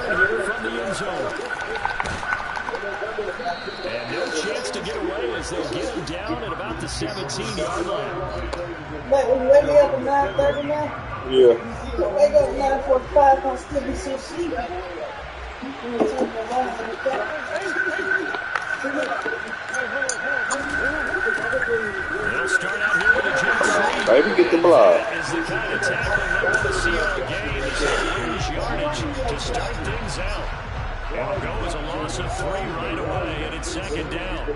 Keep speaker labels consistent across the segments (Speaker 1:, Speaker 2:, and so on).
Speaker 1: return here from the end zone. And no chance to get away as they'll get him down at about the 17-yard line.
Speaker 2: But when you wake me up at 9:30 now?
Speaker 3: Yeah.
Speaker 2: So wake up at 9:45, I'll still be so sleepy.
Speaker 1: They'll start out here with a jet sweep.
Speaker 3: Baby, get the block.
Speaker 1: That is the kind of tackling they want to see all game. He's going to lose yardage to start things out. It'll go as a loss of 3 right away, and it's second down.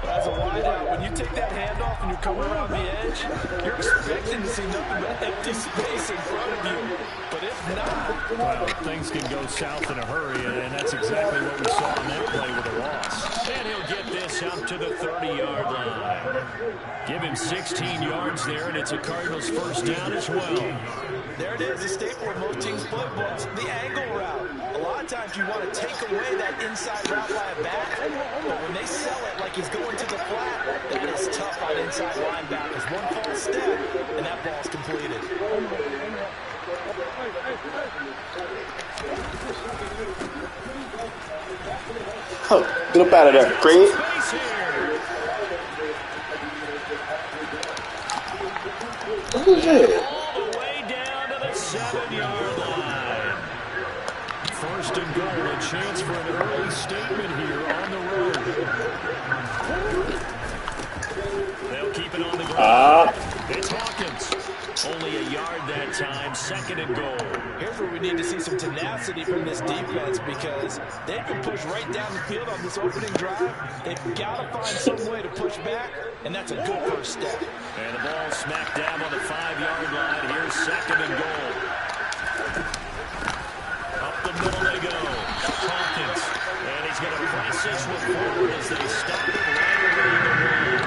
Speaker 4: As a wideout, when you take that handoff and you come around the edge, you're expecting to see nothing but empty space in front of you. But if not...
Speaker 1: Well, things can go south in a hurry, and that's exactly what we saw on that play with a loss. And he'll get this out to the 30-yard line. Give him 16 yards there, and it's a Cardinals first down as well.
Speaker 4: There it is, a staple of most teams' playbooks, the angle route. A lot of times you want to take away that inside route by a back, but when they sell it like he's going to the flat, that is tough on inside linebackers. One false step, and that ball's completed.
Speaker 3: Oh, get up out of there, Craig. What is that?
Speaker 1: All the way down to the 7-yard line. First and goal, a chance for an early statement here on the road. They'll keep it on the ground. It's Hawkins. Only a yard that time, second and goal.
Speaker 4: Here's where we need to see some tenacity from this defense because they've been pushed right down the field on this opening drive. They've got to find some way to push back, and that's a good first step.
Speaker 1: And the ball smacked down on the 5-yard line. Here's second and goal. Up the middle they go. Hawkins. And he's going to press this one forward as they stop it right around the line.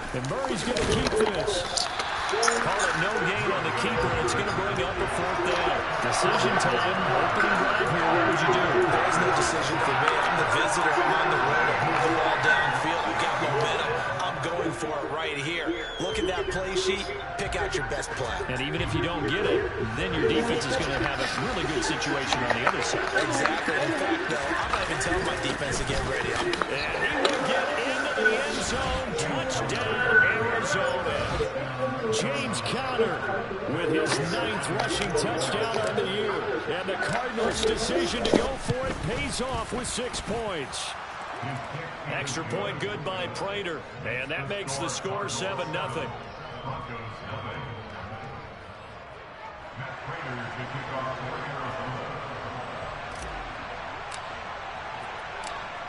Speaker 1: And Murray's going to keep this. Call it no gain on the keeper. It's going to bring up a 4th down. Decision time. Opening drive here. What would you do?
Speaker 4: There's no decision for me. I'm the visitor. I'm on the road. I move the ball downfield. I've got momentum. I'm going for it right here. Look at that play sheet. Pick out your best play.
Speaker 1: And even if you don't get it, then your defense is going to have a really good situation on the other side.
Speaker 4: Exactly. In fact, though, I'm not even telling my defense to get ready.
Speaker 1: And he will get into the end zone. Touchdown, Arizona. James Conner with his 9th rushing touchdown on the year. And the Cardinals' decision to go for it pays off with 6 points. Extra point good by Prater. And that makes the score 7-0.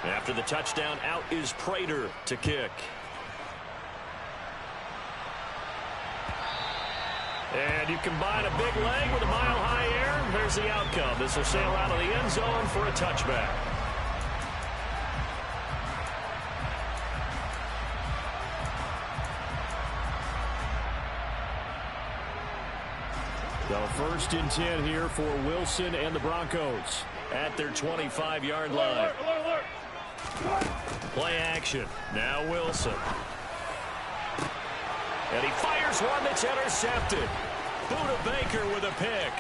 Speaker 1: After the touchdown, out is Prater to kick. And you combine a big leg with a mile-high air, and there's the outcome. This will sail out of the end zone for a touchback. So 1st and 10 here for Wilson and the Broncos at their 25-yard line. Play action. Now Wilson. And he fires one that's intercepted. Buda Baker with a pick.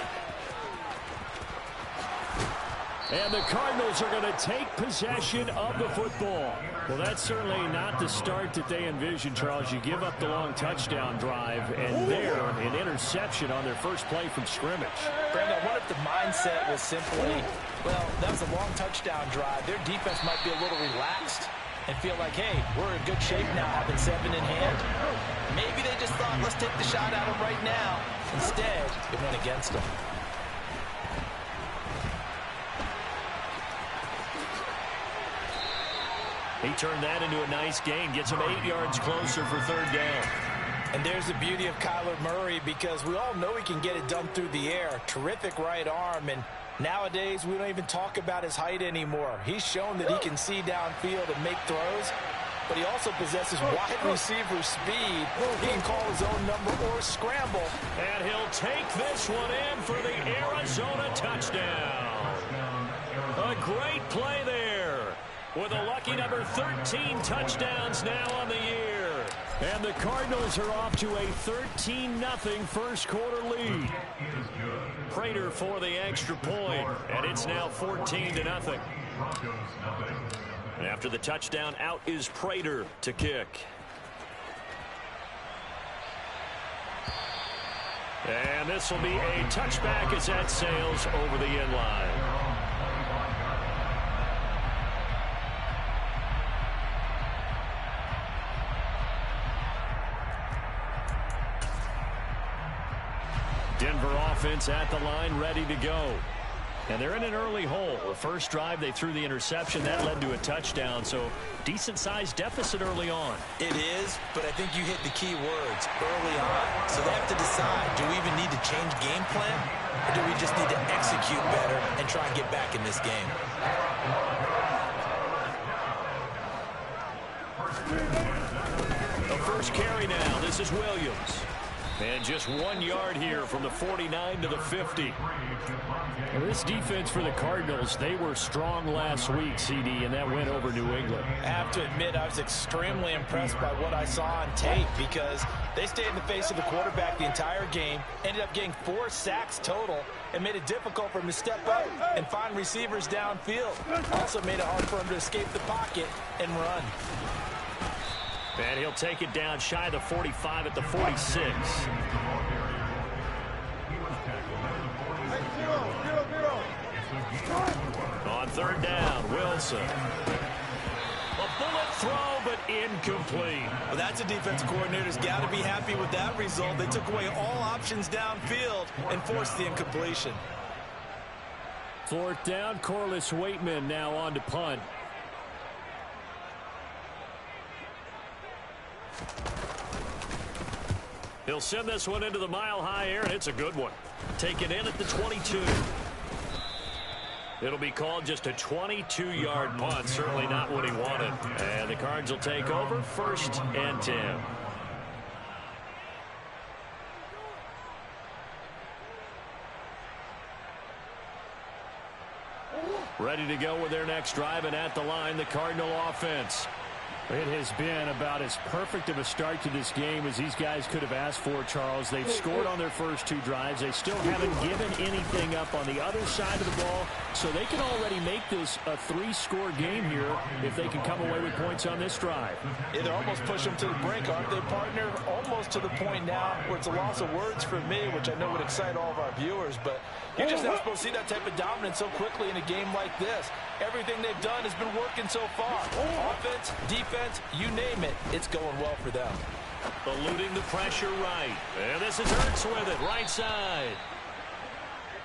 Speaker 1: And the Cardinals are going to take possession of the football. Well, that's certainly not the start that they envisioned, Charles. You give up the long touchdown drive, and there, an interception on their first play from scrimmage.
Speaker 4: Brandon, I wonder if the mindset was simply, well, that was a long touchdown drive. Their defense might be a little relaxed and feel like, hey, we're in good shape now, having 7 in hand. Maybe they just thought, let's take the shot at them right now. Instead, it went against them.
Speaker 1: He turned that into a nice gain, gets him 8 yards closer for 3rd down.
Speaker 4: And there's the beauty of Kyler Murray because we all know he can get it done through the air. Terrific right arm, and nowadays we don't even talk about his height anymore. He's shown that he can see downfield and make throws, but he also possesses wide receiver speed. He can call his own number or scramble.
Speaker 1: And he'll take this one in for the Arizona touchdown. A great play there, with a lucky number 13 touchdowns now on the year. And the Cardinals are off to a 13-0 first quarter lead. Prater for the extra point, and it's now 14-0. After the touchdown, out is Prater to kick. And this will be a touchback as that sails over the end line. Denver offense at the line, ready to go. And they're in an early hole. The first drive, they threw the interception. That led to a touchdown, so decent-sized deficit early on.
Speaker 4: It is, but I think you hit the key words, early on. So they have to decide, do we even need to change game plan, or do we just need to execute better and try and get back in this game?
Speaker 1: The first carry now. This is Williams. And just 1 yard here from the 49 to the 50. Well, this defense for the Cardinals, they were strong last week, CD, and that went over New England.
Speaker 4: I have to admit, I was extremely impressed by what I saw on tape because they stayed in the face of the quarterback the entire game, ended up getting 4 sacks total, and made it difficult for him to step up and find receivers downfield. Also made it hard for him to escape the pocket and run.
Speaker 1: And he'll take it down shy of the 45 at the 46. On third down, Wilson. A bullet throw, but incomplete.
Speaker 4: Well, that's a defensive coordinator's got to be happy with that result. They took away all options downfield and forced the incompletion.
Speaker 1: Fourth down, Corliss Waitman now on to punt. He'll send this one into the mile-high air, and it's a good one. Taken in at the 22. It'll be called just a 22-yard punt. Certainly not what he wanted. And the Cards will take over, 1st and 10. Ready to go with their next drive, and at the line, the Cardinal offense. It has been about as perfect of a start to this game as these guys could have asked for, Charles. They've scored on their first 2 drives. They still haven't given anything up on the other side of the ball, so they can already make this a 3-score game here if they can come away with points on this drive.
Speaker 4: Yeah, they're almost pushing them to the brink, aren't they, partner? Almost to the point now where it's a loss of words for me, which I know would excite all of our viewers, but you're just not supposed to see that type of dominance so quickly in a game like this. Everything they've done has been working so far. Offense, defense, you name it, it's going well for them.
Speaker 1: Eluding the pressure right. And this is Hurts with it, right side.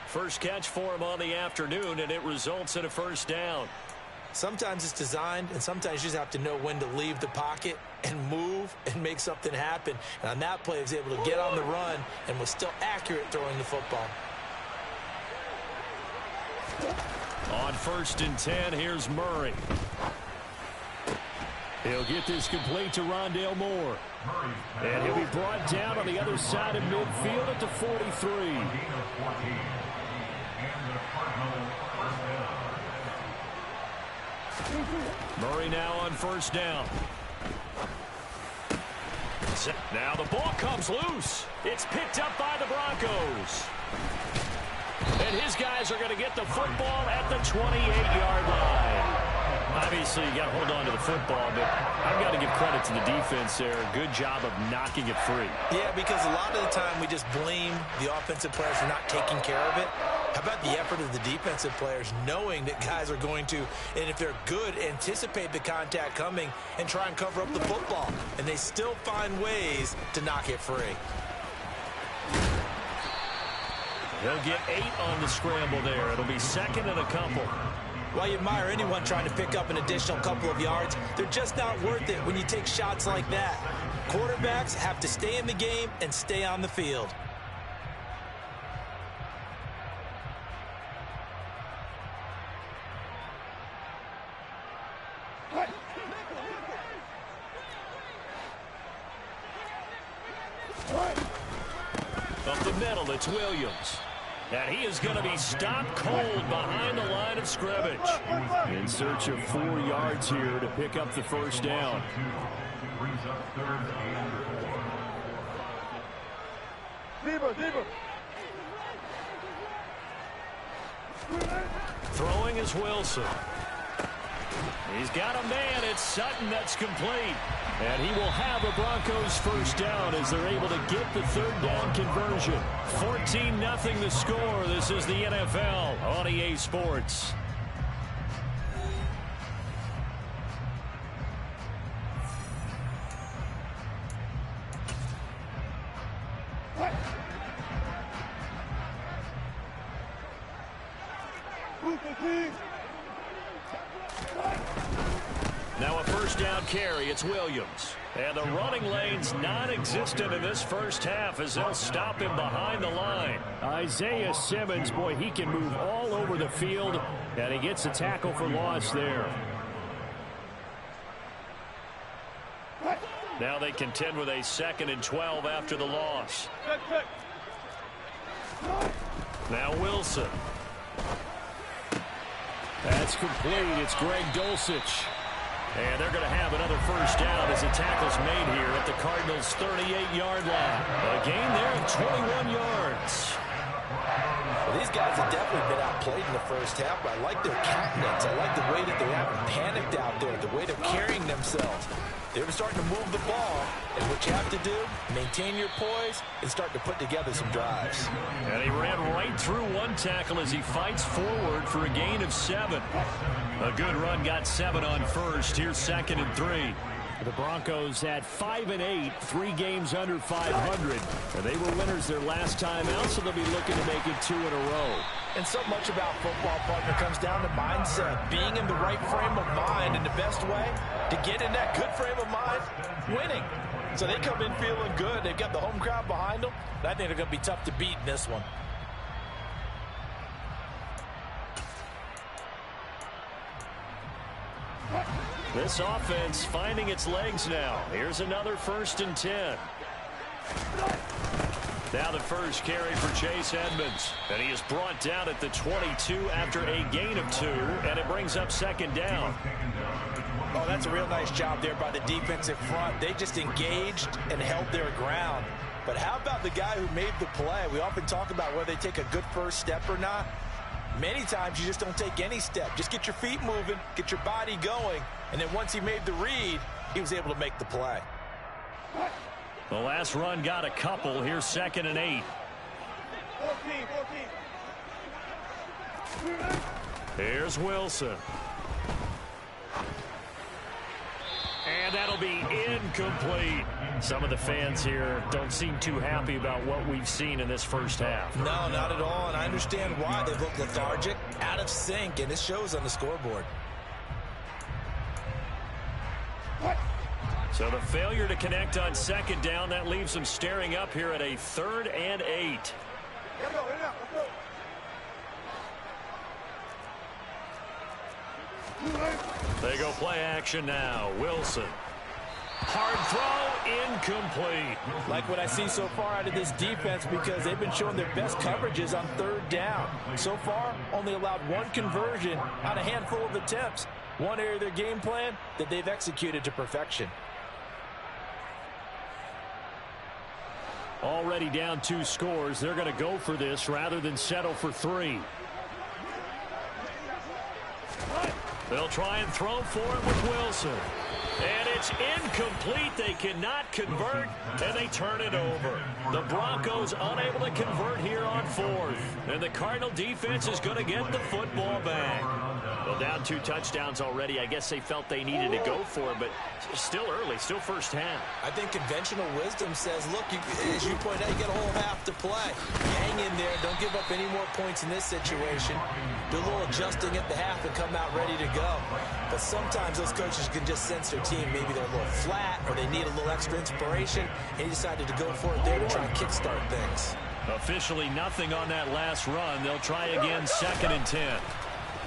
Speaker 1: First catch for him on the afternoon, and it results in a first down.
Speaker 4: Sometimes it's designed, and sometimes you just have to know when to leave the pocket and move and make something happen. And on that play, he was able to get on the run and was still accurate throwing the football.
Speaker 1: On 1st and 10, here's Murray. He'll get this complete to Rondale Moore. And he'll be brought down on the other side of midfield at the 43. Murray now on 1st down. Now the ball comes loose. It's picked up by the Broncos. And his guys are going to get the football at the 28-yard line. Obviously, you got to hold on to the football, but I've got to give credit to the defense there. Good job of knocking it free.
Speaker 4: Yeah, because a lot of the time we just blame the offensive players for not taking care of it. How about the effort of the defensive players knowing that guys are going to, and if they're good, anticipate the contact coming and try and cover up the football. And they still find ways to knock it free.
Speaker 1: He'll get 8 on the scramble there. It'll be 2nd and a couple.
Speaker 4: While you admire anyone trying to pick up an additional couple of yards, they're just not worth it when you take shots like that. Quarterbacks have to stay in the game and stay on the field.
Speaker 1: Up the middle, it's Williams. And he is going to be stopped cold behind the line of scrimmage. In search of 4 yards here to pick up the first down. Throwing is Wilson. He's got a man. It's Sutton that's complete. And he will have a Broncos first down as they're able to get the third down conversion. 14-0 the score. This is the NFL on EA Sports. Now a first down carry. It's Williams. And the running lane's non-existent in this first half as they'll stop him behind the line. Isaiah Simmons, boy, he can move all over the field, and he gets a tackle for loss there. Now they contend with a 2nd and 12 after the loss. Now Wilson. That's complete. It's Greg Dulcich. And they're going to have another first down as the tackle's made here at the Cardinals' 38-yard line. A gain there of 21 yards.
Speaker 4: Well, these guys have definitely been outplayed in the first half, but I like their countenance. I like the way that they haven't panicked out there, the way they're carrying themselves. They're starting to move the ball, and what you have to do, maintain your poise and start to put together some drives.
Speaker 1: And he ran right through one tackle as he fights forward for a gain of 7. A good run, got 7 on first. Here's 2nd and 3. The Broncos at 5-8, 3 games under 500. And they were winners their last time out, so they'll be looking to make it 2 in a row.
Speaker 4: And so much about football, partner, comes down to mindset. Being in the right frame of mind, and the best way to get in that good frame of mind, winning. So they come in feeling good. They've got the home crowd behind them. And I think they're going to be tough to beat in this one.
Speaker 1: This offense finding its legs now. Here's another 1st and 10. Now the first carry for Chase Edmonds. And he is brought down at the 22 after a gain of 2. And it brings up 2nd down.
Speaker 4: Oh, that's a real nice job there by the defensive front. They just engaged and held their ground. But how about the guy who made the play? We often talk about whether they take a good first step or not. Many times you just don't take any step. Just get your feet moving, get your body going, and then once he made the read, he was able to make the play.
Speaker 1: The last run got a couple. Here's 2nd and 8. 14. Here's Wilson. And that'll be incomplete. Some of the fans here don't seem too happy about what we've seen in this first half.
Speaker 4: No, not at all, and I understand why. They've looked lethargic, out of sync, and it shows on the scoreboard.
Speaker 1: So the failure to connect on 2nd down, that leaves them staring up here at a 3rd and 8. They go play action now. Wilson. Hard throw, incomplete.
Speaker 4: Like what I see so far out of this defense because they've been showing their best coverages on 3rd down. So far, only allowed 1 conversion on a handful of attempts. One area of their game plan that they've executed to perfection.
Speaker 1: Already down 2 scores. They're going to go for this rather than settle for 3. They'll try and throw for it with Wilson. And it's incomplete. They cannot convert, and they turn it over. The Broncos unable to convert here on 4th. And the Cardinal defense is going to get the football back. Well, down 2 touchdowns already. I guess they felt they needed to go for it, but still early, still first half.
Speaker 4: I think conventional wisdom says, look, as you point out, you get a whole half to play. Hang in there. Don't give up any more points in this situation. Do a little adjusting at the half and come out ready to go. But sometimes those coaches can just sense their team. Maybe they're a little flat or they need a little extra inspiration, and he decided to go for it there to try and kickstart things.
Speaker 1: Officially nothing on that last run. They'll try again 2nd and 10.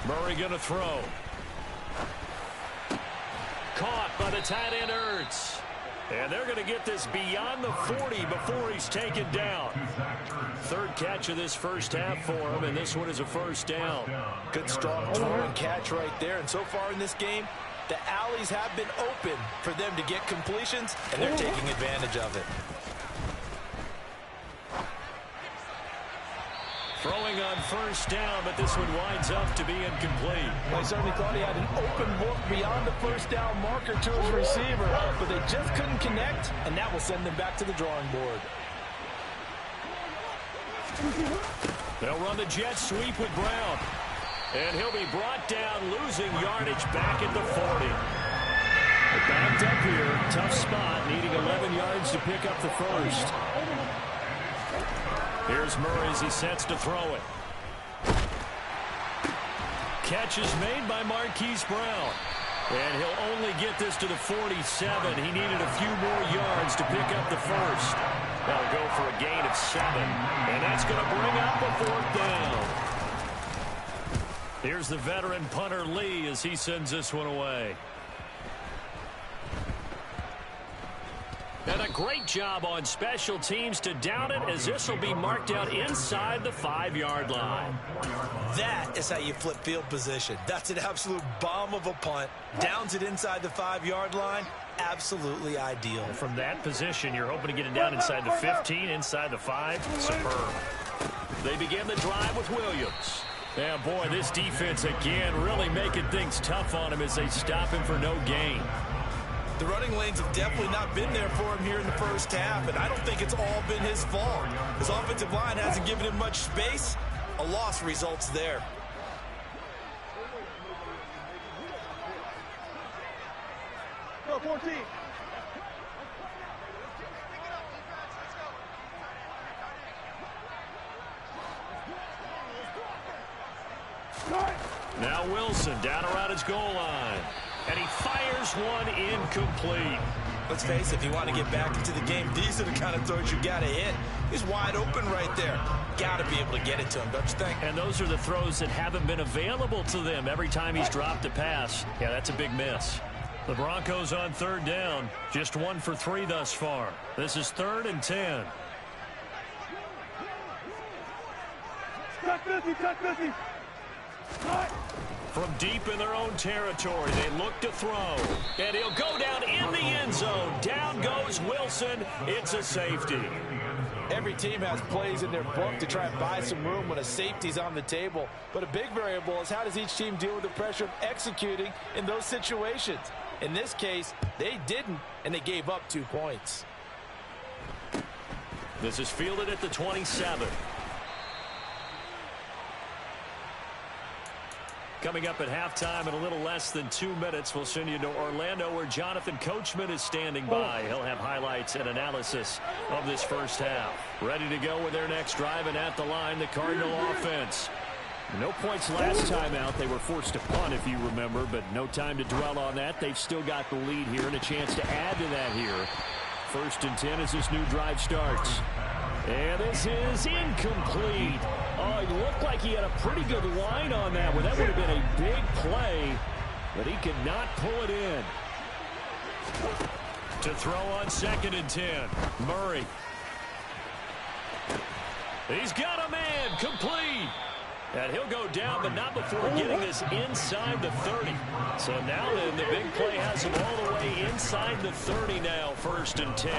Speaker 1: Murray going to throw. Caught by the tight end Ertz. And they're going to get this beyond the 40 before he's taken down. Third catch of this first half for him, and this one is a first down.
Speaker 4: Good, strong throw and catch right there. And so far in this game, the alleys have been open for them to get completions, and they're taking advantage of it.
Speaker 1: Throwing on first down, but this one winds up to be incomplete.
Speaker 4: Well, he certainly thought he had an open look beyond the first down marker to his receiver, but they just couldn't connect, and that will send them back to the drawing board.
Speaker 1: They'll run the jet sweep with Brown. And he'll be brought down, losing yardage back at the 40. They're backed up here. Tough spot, needing 11 yards to pick up the first. Here's Murray as he sets to throw it. Catch is made by Marquise Brown. And he'll only get this to the 47. He needed a few more yards to pick up the first. That'll go for a gain of 7. And that's going to bring up a fourth down. Here's the veteran punter Lee as he sends this one away. And a great job on special teams to down it, as this will be marked out inside the 5-yard line.
Speaker 4: That is how you flip field position. That's an absolute bomb of a punt. Downs it inside the 5-yard line. Absolutely ideal.
Speaker 1: From that position, you're hoping to get it down inside the 15, inside the 5. Superb. They begin the drive with Williams. Yeah, boy, this defense again really making things tough on him as they stop him for no gain.
Speaker 4: The running lanes have definitely not been there for him here in the first half, and I don't think it's all been his fault. His offensive line hasn't given him much space. A loss results there.
Speaker 5: Go, 14.
Speaker 1: Now Wilson down around his goal line. And he fires one incomplete.
Speaker 4: Let's face it, if you want to get back into the game, these are the kind of throws you got to hit. He's wide open right there. Got to be able to get it to him, don't you think?
Speaker 1: And those are the throws that haven't been available to them every time he's dropped a pass. Yeah, that's a big miss. The Broncos on third down. Just 1 for 3 thus far. This is 3rd and 10.
Speaker 5: Tuck 50, tuck 50.
Speaker 1: From deep in their own territory, they look to throw. And he'll go down in the end zone. Down goes Wilson. It's a safety.
Speaker 4: Every team has plays in their book to try and buy some room when a safety's on the table. But a big variable is how does each team deal with the pressure of executing in those situations. In this case, they didn't, and they gave up 2 points.
Speaker 1: This is fielded at the 27. Coming up at halftime in a little less than 2 minutes, we'll send you to Orlando where Jonathan Coachman is standing by. He'll have highlights and analysis of this first half. Ready to go with their next drive, and at the line, the Cardinal offense. No points last time out. They were forced to punt, if you remember, but no time to dwell on that. They've still got the lead here and a chance to add to that here. 1st and 10 as this new drive starts. And this is incomplete. Oh, it looked like he had a pretty good line on that one. That would have been a big play, but he could not pull it in. To throw on 2nd and 10, Murray. He's got a man, complete. And he'll go down, but not before getting this inside the 30. So now then, the big play has him all the way inside the 30 now, 1st and 10.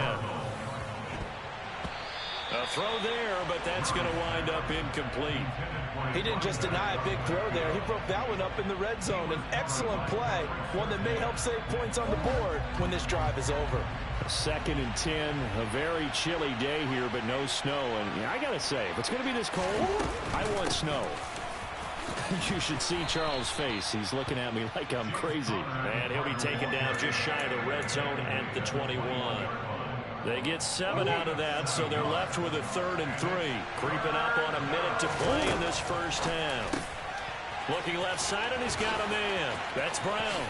Speaker 1: A throw there, but that's going to wind up incomplete.
Speaker 4: He didn't just deny a big throw there. He broke that one up in the red zone. An excellent play, one that may help save points on the board when this drive is over.
Speaker 1: 2nd and 10, a very chilly day here, but no snow. And I got to say, if it's going to be this cold, I want snow. You should see Charles' face. He's looking at me like I'm crazy. And he'll be taken down just shy of the red zone at the 21. They get 7 out of that, so they're left with a 3rd and 3. Creeping up on a minute to play in this first half. Looking left side, and he's got a man. That's Brown.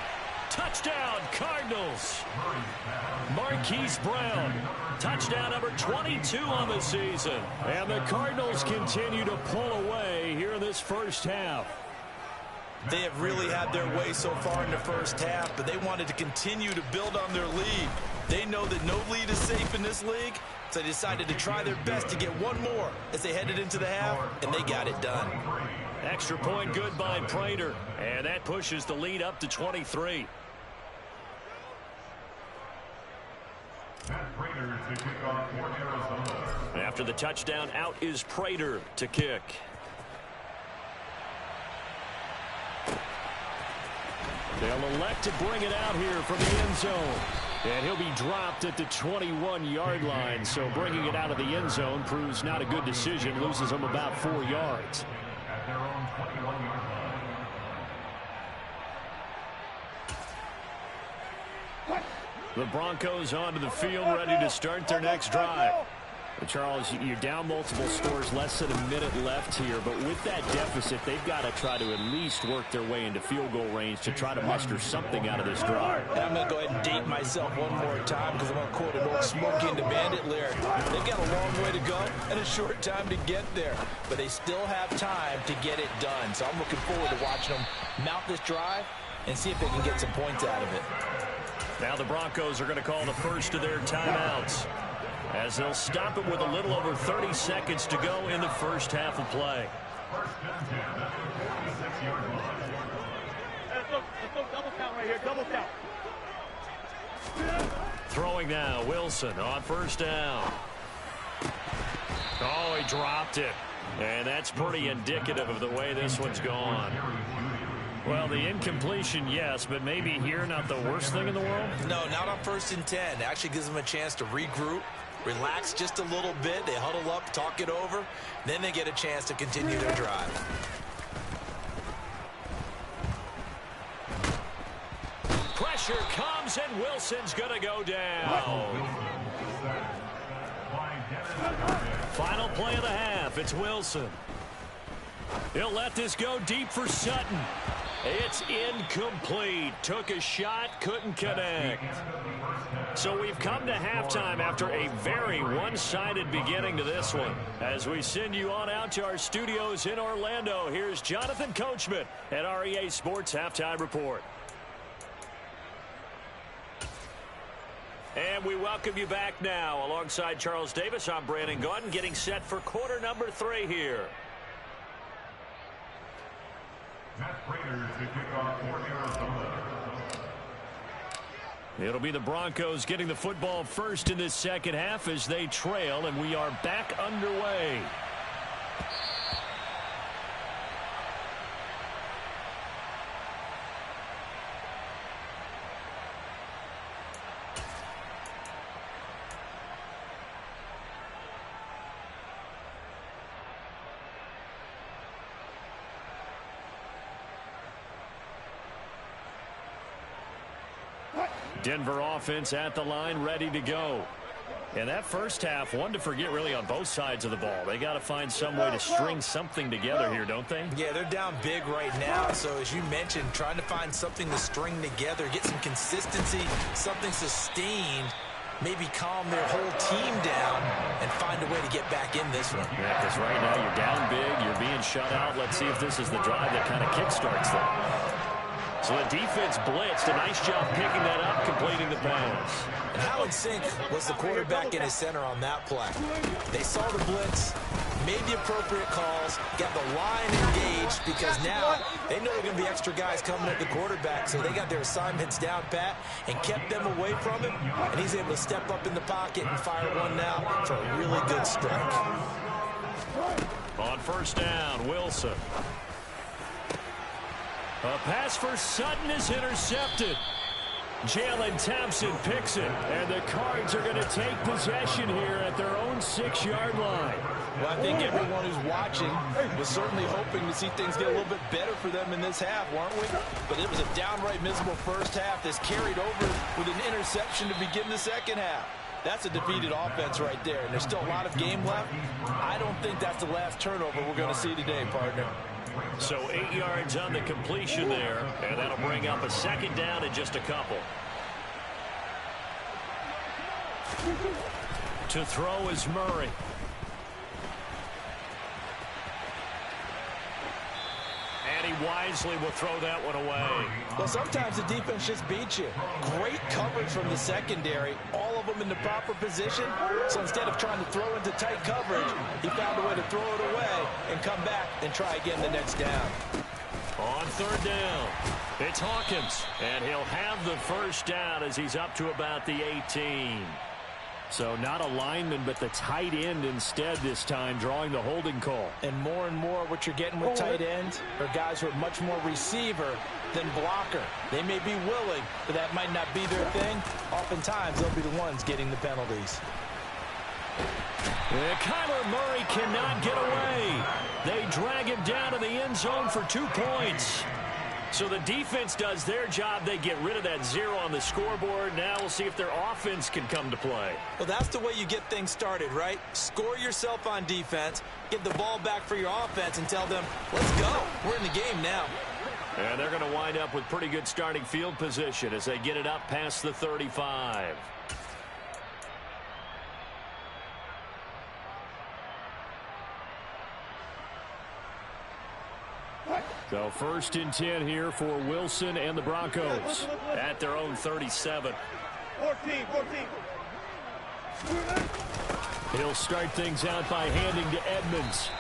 Speaker 1: Touchdown, Cardinals. Marquise Brown. Touchdown number 22 on the season. And the Cardinals continue to pull away here in this first half.
Speaker 4: They have really had their way so far in the first half, but they wanted to continue to build on their lead. They know that no lead is safe in this league, so they decided to try their best to get one more as they headed into the half, and they got it done.
Speaker 1: Extra point good by Prater, and that pushes the lead up to 23. After the touchdown, out is Prater to kick. They'll elect to bring it out here from the end zone. And he'll be dropped at the 21-yard line. So bringing it out of the end zone proves not a good decision. Loses them about 4 yards.
Speaker 6: At their own 21-yard line.
Speaker 1: The Broncos onto the field, ready to start their next drive. Charles, you're down multiple scores, less than a minute left here, but with that deficit, they've got to try to at least work their way into field goal range to try to muster something out of this drive.
Speaker 4: And I'm going to go ahead and date myself one more time because I'm going to quote an old Smokey and the Bandit lyric. They've got a long way to go and a short time to get there, but they still have time to get it done. So I'm looking forward to watching them mount this drive and see if they can get some points out of it.
Speaker 1: Now the Broncos are going to call the first of their timeouts, as they'll stop it with a little over 30 seconds to go in the first half of play.
Speaker 6: First and 10 at the 46-yard line.
Speaker 5: Let's go double count right here, double count.
Speaker 1: Throwing now, Wilson on first down. Oh, he dropped it. And that's pretty indicative of the way this one's gone. Well, the incompletion, yes, but maybe here not the worst thing in the world?
Speaker 4: No, not on first and 10. It actually gives them a chance to regroup, relax just a little bit. They huddle up, talk it over. Then they get a chance to continue their drive.
Speaker 1: Pressure comes, and Wilson's going to go down. Final play of the half. It's Wilson. He'll let this go deep for Sutton. It's incomplete. Took a shot, couldn't connect. So we've come to halftime after a very one-sided beginning to this one. As we send you on out to our studios in Orlando, here's Jonathan Coachman at REA Sports Halftime Report. And we welcome you back now. Alongside Charles Davis, I'm Brandon Gaudin, getting set for quarter number 3 here.
Speaker 6: Matt Prater to kick off for Arizona.
Speaker 1: It'll be the Broncos getting the football first in this second half as they trail, and we are back underway. Denver offense at the line, ready to go. And that first half, one to forget really on both sides of the ball. They got to find some way to string something together here, don't they?
Speaker 4: Yeah, they're down big right now. So as you mentioned, trying to find something to string together, get some consistency, something sustained, maybe calm their whole team down and find a way to get back in this one.
Speaker 1: Yeah, because right now you're down big, you're being shut out. Let's see if this is the drive that kind of kickstarts them. So the defense blitzed. A nice job picking that up, completing the pass.
Speaker 4: And how in sync was the quarterback and his center on that play? They saw the blitz, made the appropriate calls, got the line engaged because now they know there are going to be extra guys coming at the quarterback, so they got their assignments down pat and kept them away from him, and he's able to step up in the pocket and fire one now for a really good strike.
Speaker 1: On first down, Wilson. A pass for Sutton is intercepted. Jalen Thompson picks it, and the Cards are going to take possession here at their own 6-yard line.
Speaker 4: Well, I think everyone who's watching was certainly hoping to see things get a little bit better for them in this half, weren't we? But it was a downright miserable first half that's carried over with an interception to begin the second half. That's a defeated offense right there, and there's still a lot of game left. I don't think that's the last turnover we're going to see today, partner.
Speaker 1: So 8 yards on the completion there, and that'll bring up a second down in just a couple. To throw is Murray. And he wisely will throw that one away.
Speaker 4: Well, sometimes the defense just beats you. Great coverage from the secondary, all of them in the proper position. So instead of trying to throw into tight coverage, he found a way to throw it away and come back and try again the next down.
Speaker 1: On third down, it's Hawkins, and he'll have the first down as he's up to about the 18. So not a lineman, but the tight end instead this time, drawing the holding call.
Speaker 4: And more what you're getting with tight ends are guys who are much more receiver than blocker. They may be willing, but that might not be their thing. Oftentimes, they'll be the ones getting the penalties.
Speaker 1: Kyler Murray cannot get away. They drag him down to the end zone for 2 points. So the defense does their job. They get rid of that 0 on the scoreboard. Now we'll see if their offense can come to play.
Speaker 4: Well, that's the way you get things started, right? Score yourself on defense, give the ball back for your offense, and tell them, let's go. We're in the game now.
Speaker 1: And they're going to wind up with pretty good starting field position as they get it up past the 35. So 1st and 10 here for Wilson and the Broncos at their own 37.
Speaker 5: 14.
Speaker 1: He'll start things out by handing to Edmonds.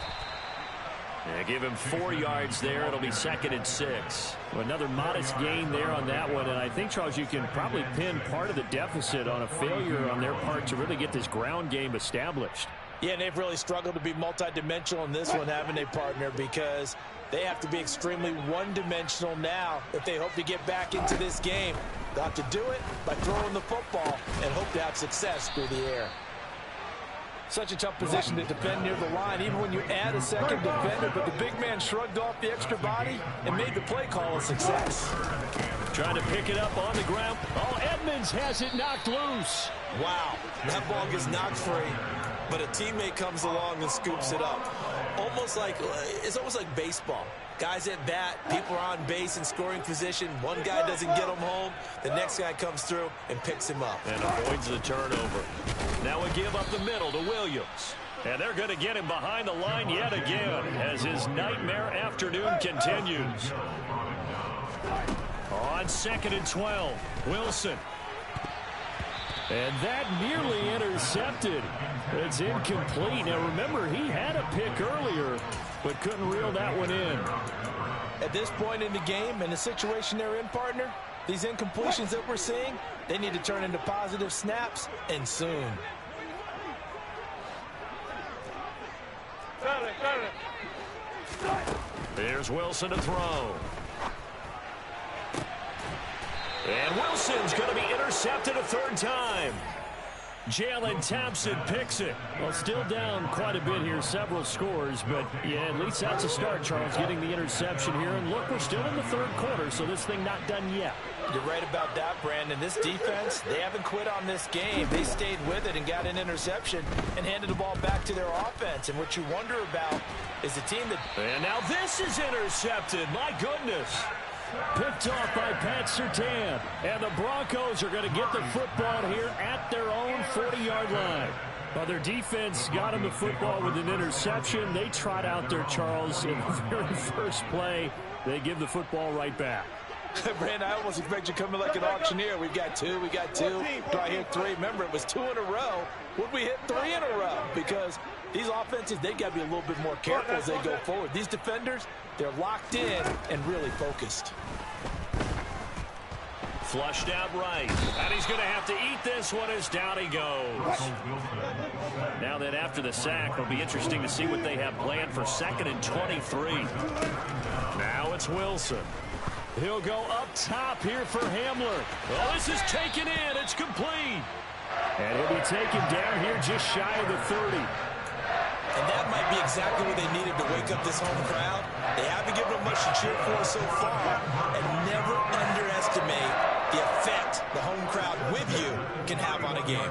Speaker 1: And give him 4 yards there. It'll be 2nd and 6. Another modest gain there on that one. And I think, Charles, you can probably pin part of the deficit on a failure on their part to really get this ground game established.
Speaker 4: Yeah, and they've really struggled to be multidimensional in this one, haven't they, partner? Because they have to be extremely one-dimensional now if they hope to get back into this game. They'll have to do it by throwing the football and hope to have success through the air. Such a tough position to defend near the line, even when you add a second defender. But the big man shrugged off the extra body and made the play call a success.
Speaker 1: Trying to pick it up on the ground. Oh, Edmonds has it knocked loose.
Speaker 4: Wow, that ball gets knocked free, but a teammate comes along and scoops it up. It's almost like baseball. Guys at bat, people are on base in scoring position. One guy doesn't get him home. The next guy comes through and picks him up.
Speaker 1: And avoids the turnover. Now we give up the middle to Williams. And they're going to get him behind the line yet again as his nightmare afternoon continues. On 2nd and 12, Wilson. And that nearly intercepted. It's incomplete. Now remember, he had a pick earlier, but couldn't reel that one in.
Speaker 4: At this point in the game and the situation they're in, partner, these incompletions that we're seeing, they need to turn into positive snaps, and soon.
Speaker 1: Here's Wilson to throw. And Wilson's going to be intercepted a 3rd time. Jalen Thompson picks it. Well, still down quite a bit here, several scores, but yeah, at least that's a start, Charles, getting the interception here. And look, we're still in the 3rd quarter, so this thing not done yet.
Speaker 4: You're right about that, Brandon. This defense, they haven't quit on this game. They stayed with it and got an interception and handed the ball back to their offense. And what you wonder about is the team that...
Speaker 1: And now this is intercepted. My goodness. Picked off by Pat Surtain. And the Broncos are going to get the football here at their own 40-yard line. Well, their defense got them the football with an interception. They trot out there, Charles, in the very first play. They give the football right back.
Speaker 4: Brandon, I almost expect you to come in like an auctioneer. We've got 2, we got 2. Do I hit 3? Remember, it was 2 in a row. Would we hit 3 in a row? Because these offenses, they got to be a little bit more careful as they go forward. These defenders, they're locked in and really focused.
Speaker 1: Flushed out right. And he's going to have to eat this one as down he goes. Now then, after the sack, it'll be interesting to see what they have planned for 2nd and 23. Now it's Wilson. He'll go up top here for Hamler. Oh, this is taken in. It's complete. And he'll be taken down here just shy of the 30.
Speaker 4: And that might be exactly what they needed to wake up this home crowd. They haven't given them much to cheer for so far. And never underestimate the effect the home crowd with you can have on a game.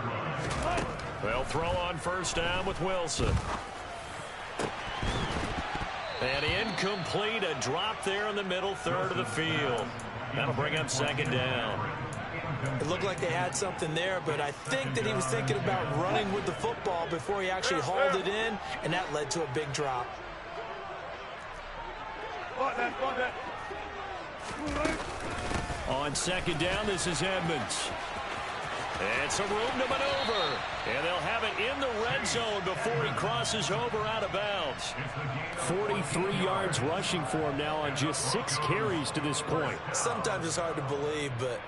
Speaker 1: They'll throw on 1st down with Wilson. And incomplete, a drop there in the middle 3rd of the field. That'll bring up 2nd down.
Speaker 4: It looked like they had something there, but I think that he was thinking about running with the football before he actually hauled it in, and that led to a big drop.
Speaker 1: On second down, this is Edmonds. And some room to maneuver. And they'll have it in the red zone before he crosses over out of bounds. 43 yards rushing for him now on just 6 carries to this point.
Speaker 4: Sometimes it's hard to believe, but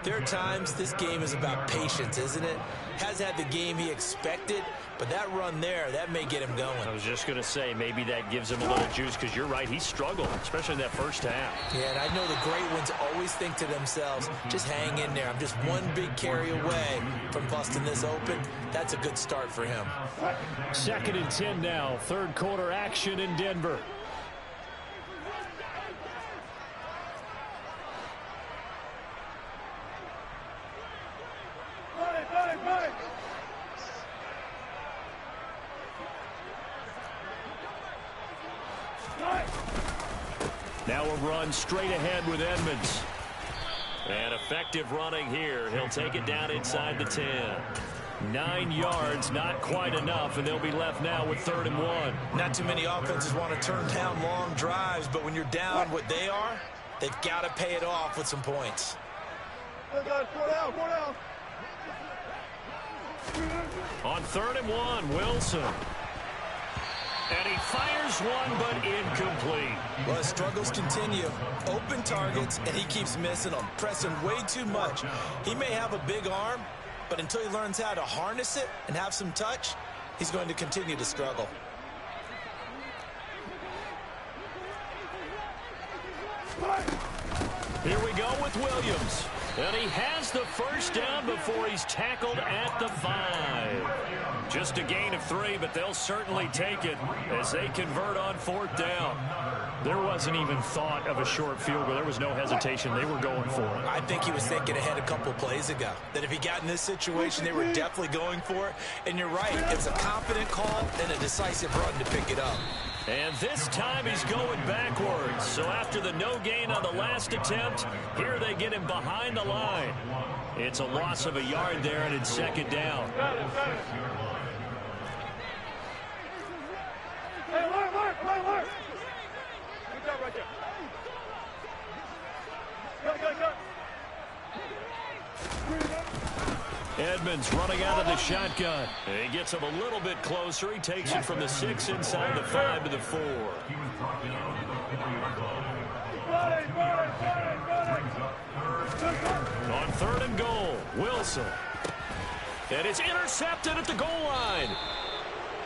Speaker 4: there are times this game is about patience, isn't it? Has had the game he expected, but that run there, that may get him going.
Speaker 1: I was just going to say, maybe that gives him a little juice, because you're right, he struggled, especially in that first half.
Speaker 4: Yeah, and I know the great ones always think to themselves, just hang in there. I'm just one big carry away from busting this open. That's a good start for him.
Speaker 1: 2nd and 10 now, third quarter action in Denver. Now a run straight ahead with Edmonds. And effective running here. He'll take it down inside the 10. 9 yards, not quite enough, and they'll be left now with 3rd and 1.
Speaker 4: Not too many offenses want to turn down long drives, but when you're down what they are, they've got to pay it off with some points.
Speaker 1: On 3rd and 1, Wilson. And he fires one, but incomplete.
Speaker 4: Well, his struggles continue. Open targets, and he keeps missing them, pressing way too much. He may have a big arm, but until he learns how to harness it and have some touch, he's going to continue to struggle.
Speaker 1: Here we go with Williams. And he has the first down before he's tackled at the 5. Just a gain of 3, but they'll certainly take it as they convert on 4th down. There wasn't even thought of a short field goal. There was no hesitation. They were going for it.
Speaker 4: I think he was thinking ahead a couple plays ago, that if he got in this situation, they were definitely going for it. And you're right, it's a confident call and a decisive run to pick it up.
Speaker 1: And this time he's going backwards. So after the no gain on the last attempt, here they get him behind the line. It's a loss of a yard there, and it's 2nd down.
Speaker 5: Hey, Mark. Good job right there. Go.
Speaker 1: Edmonds running out of the shotgun. He gets him a little bit closer. He takes it from the 6 inside the 5 to the 4. On 3rd and goal, Wilson. And it's intercepted at the goal line.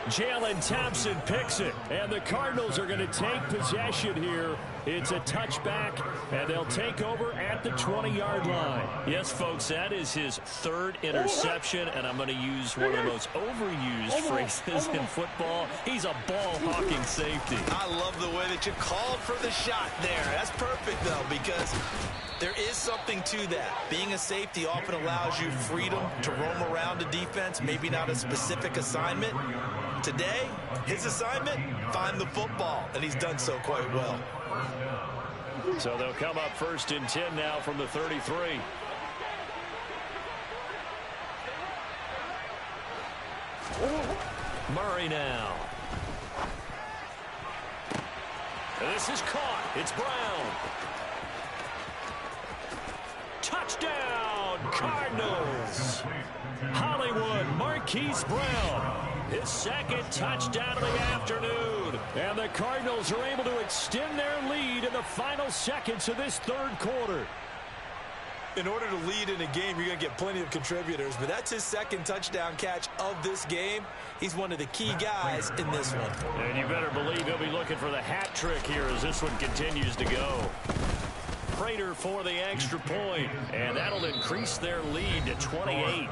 Speaker 1: Jalen Thompson picks it, and the Cardinals are going to take possession here. It's a touchback, and they'll take over at the 20-yard line. Yes, folks, that is his 3rd interception, and I'm going to use one of the most overused phrases in football. He's a ball-hawking safety.
Speaker 4: I love the way that you called for the shot there. That's perfect, though, because there is something to that. Being a safety often allows you freedom to roam around the defense, maybe not a specific assignment. Today, his assignment, find the football, and he's done so quite well.
Speaker 1: So they'll come up 1st and 10 now from the 33. Murray now. This is caught. It's Brown. Touchdown, Cardinals. Hollywood Marquise Brown. His 2nd touchdown of the afternoon. And the Cardinals are able to extend their lead in the final seconds of this 3rd quarter.
Speaker 4: In order to lead in a game, you're going to get plenty of contributors, but that's his 2nd touchdown catch of this game. He's one of the key guys in this one.
Speaker 1: And you better believe he'll be looking for the hat trick here as this one continues to go. Prater for the extra point, and that'll increase their lead to 28.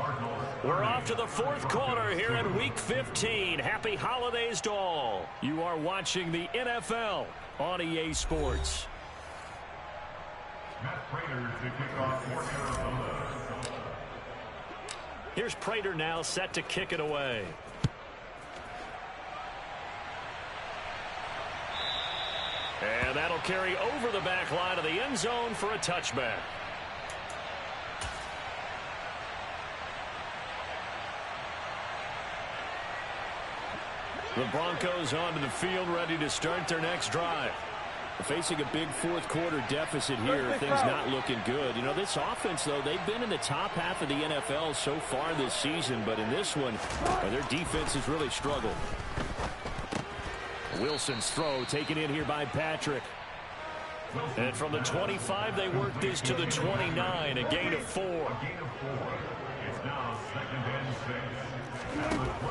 Speaker 1: We're off to the 4th quarter here in Week 15. Happy holidays to all. You are watching the NFL on EA Sports. Here's Prater now set to kick it away. And that'll carry over the back line of the end zone for a touchback. The Broncos onto the field ready to start their next drive. Facing a big fourth-quarter deficit here, things not looking good. You know, this offense, though, they've been in the top half of the NFL so far this season, but in this one, their defense has really struggled. Wilson's throw taken in here by Patrick. And from the 25, they work this to the 29, a gain of 4.
Speaker 6: It's now 2nd and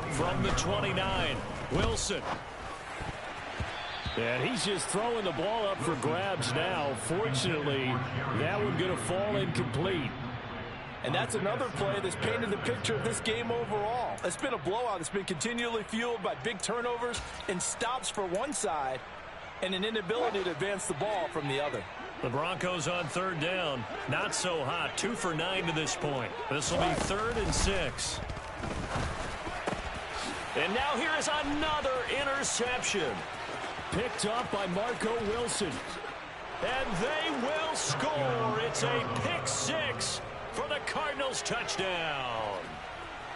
Speaker 6: 6.
Speaker 1: From the 29, Wilson. And he's just throwing the ball up for grabs now. Fortunately, that one going to fall incomplete.
Speaker 4: And that's another play that's painted the picture of this game overall. It's been a blowout. It's been continually fueled by big turnovers and stops for one side and an inability to advance the ball from the other.
Speaker 1: The Broncos on 3rd down. Not so hot. 2 for 9 to this point. This will be 3rd and 6. And now here is another interception. Picked up by Marco Wilson. And they will score. It's a pick 6 for the Cardinals touchdown.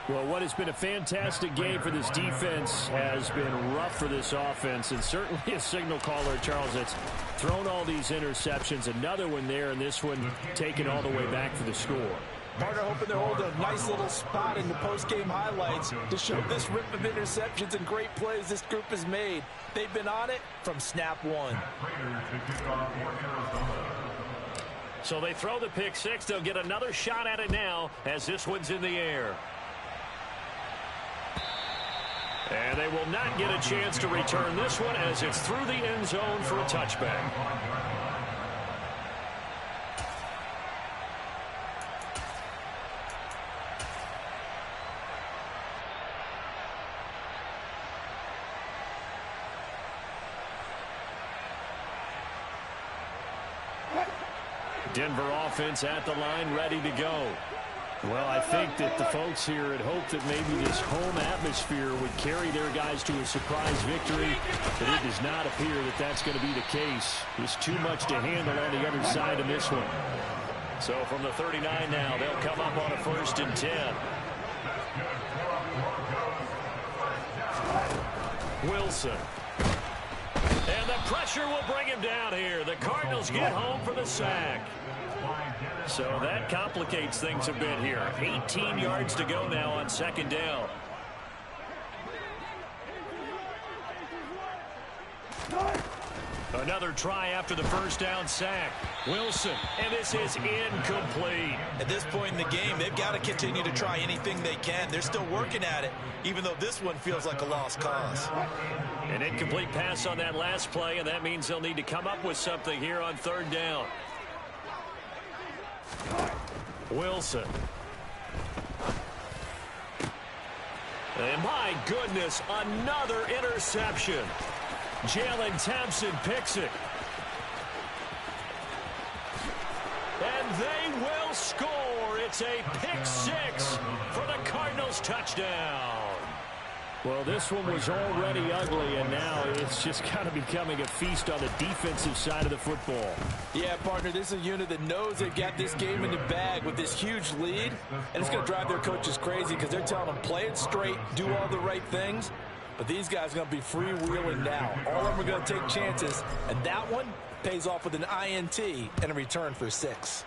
Speaker 1: Well, what has been a fantastic game for this defense has been rough for this offense, and certainly a signal caller, Charles, that's thrown all these interceptions. Another one there, and this one taken all the way back for the score.
Speaker 4: Partner hoping they're holding a nice little spot in the post-game highlights to show this rip of interceptions and great plays this group has made. They've been on it from snap one.
Speaker 1: So they throw the pick 6. They'll get another shot at it now as this one's in the air. And they will not get a chance to return this one as it's through the end zone for a touchback. Denver offense at the line, ready to go. Well, I think that the folks here had hoped that maybe this home atmosphere would carry their guys to a surprise victory, but it does not appear that that's going to be the case. There's too much to handle on the other side of this one. So from the 39 now, they'll come up on a 1st and 10. Wilson. And the pressure will bring him down here. The Cardinals get home for the sack. So that complicates things a bit here. 18 yards to go now on 2nd down. Another try after the 1st down sack. Wilson, and this is incomplete.
Speaker 4: At this point in the game, they've got to continue to try anything they can. They're still working at it, even though this one feels like a lost cause.
Speaker 1: An incomplete pass on that last play, and that means they'll need to come up with something here on 3rd down. Wilson. And my goodness, another interception. Jalen Thompson picks it. And they will score. It's a pick 6 for the Cardinals touchdown. Well, this one was already ugly, and now it's just kind of becoming a feast on the defensive side of the football.
Speaker 4: Yeah, partner, this is a unit that knows they've got this game in the bag with this huge lead, and it's going to drive their coaches crazy because they're telling them play it straight, do all the right things, but these guys are going to be freewheeling now. All of them are going to take chances, and that one pays off with an INT and a return for 6.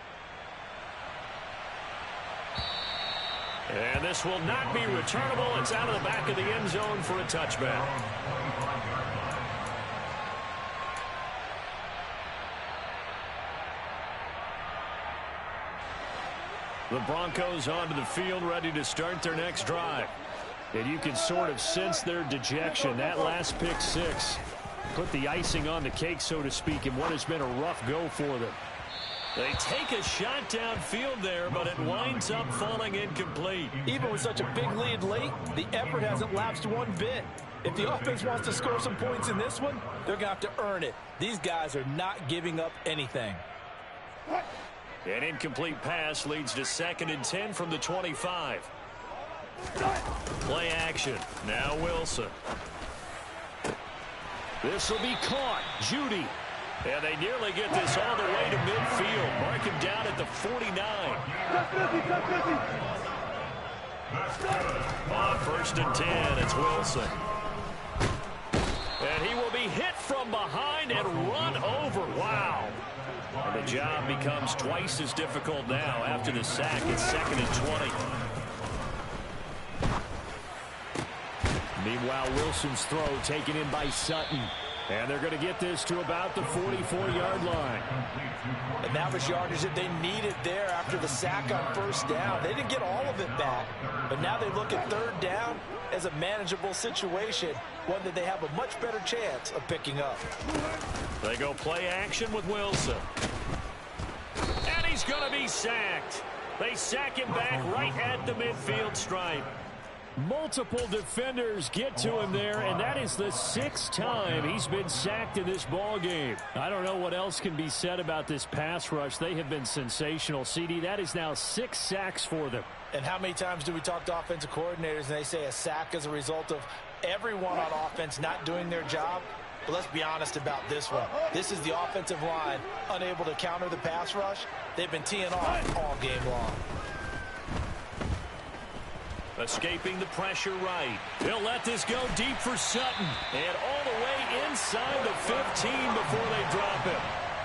Speaker 1: And this will not be returnable. It's out of the back of the end zone for a touchback. The Broncos onto the field, ready to start their next drive. And you can sort of sense their dejection. That last pick 6 put the icing on the cake, so to speak, in what has been a rough go for them. They take a shot downfield there, but it winds up falling incomplete.
Speaker 4: Even with such a big lead late, the effort hasn't lapsed one bit. If the offense wants to score some points in this one, they're going to have to earn it. These guys are not giving up anything.
Speaker 1: An incomplete pass leads to 2nd and 10 from the 25. Play action. Now Wilson. This will be caught. Judy. And they nearly get this all the way to midfield. Mark him down at the 49. On 1st and 10, it's Wilson. And he will be hit from behind and run over. Wow. And the job becomes twice as difficult now after the sack. It's 2nd and 20. Meanwhile, Wilson's throw taken in by Sutton. And they're going to get this to about the 44-yard line.
Speaker 4: And that was yardage that they needed there after the sack on 1st down. They didn't get all of it back. But now they look at 3rd down as a manageable situation, one that they have a much better chance of picking up.
Speaker 1: They go play action with Wilson. And he's going to be sacked. They sack him back right at the midfield stripe. Multiple defenders get to him there, and that is the 6th time he's been sacked in this ball game. I don't know what else can be said about this pass rush. They have been sensational. CD, that is now 6 sacks for them.
Speaker 4: And how many times do we talk to offensive coordinators and they say a sack is a result of everyone on offense not doing their job? But let's be honest about this one. This is the offensive line unable to counter the pass rush. They've been teeing off all game long.
Speaker 1: Escaping the pressure right. He'll let this go deep for Sutton. And all the way inside the 15 before they drop him.